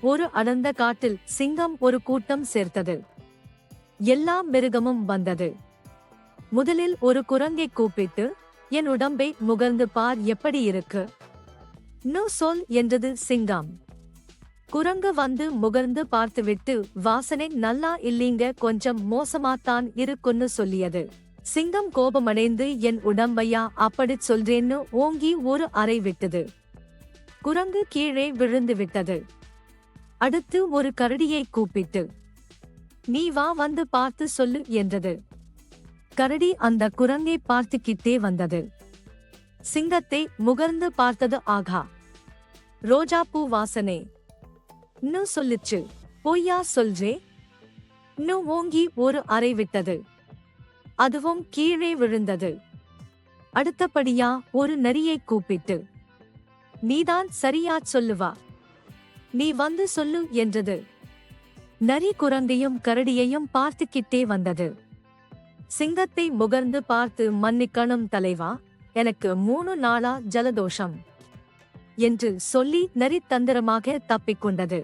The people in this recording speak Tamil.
ஒரு அடர்ந்த காட்டில் சிங்கம் ஒரு கூட்டம் சேர்த்தது. எல்லா மிருகமும் வந்தது. முதலில் ஒரு குரங்கை கூப்பிட்டு, என் உடம்பை முகர்ந்து பார், எப்படி இருக்கு? நோ சொல் என்றது சிங்கம். குரங்கு வந்து முகர்ந்து பார்த்துவிட்டு, வாசனை நல்லா இல்லீங்க, கொஞ்சம் மோசமாத்தான் இருக்குன்னு சொல்லியது. சிங்கம் கோபமடைந்து, என் உடம்பையா அப்படிச் சொல்றேன்னு ஓங்கி ஒரு அறை விட்டது. குரங்கு கீழே விழுந்து விட்டது. அடுத்து ஒரு கரடியை கூப்பிட்டு, நீ வா, வந்து பார்த்து சொல்லு என்றது. கரடி அந்த குரங்கை பார்த்துக்கிட்டே வந்தது. சிங்கத்தை முகர்ந்து பார்த்தது. ஆகா, ரோஜாப்பூ வாசனை ன்னு சொல்லிச்சு. பொய்யா சொல்றே ன்னு ஓங்கி ஒரு அறை விட்டது. அதுவும் கீழே விழுந்தது. அடுத்தபடியா ஒரு நரியை கூப்பிட்டு, நீதான் சரியா சொல்லுவா, நீ வந்து சொல்லு என்றது. நரி குரங்கையும் கரடியையும் பார்த்துக்கிட்டே வந்தது. சிங்கத்தை முகர்ந்து பார்த்து, மன்னிக்கணும் தலைவா, எனக்கு 3 நாளா ஜலதோஷம் என்று சொல்லி நரி தந்திரமாக தப்பிக்கொண்டது.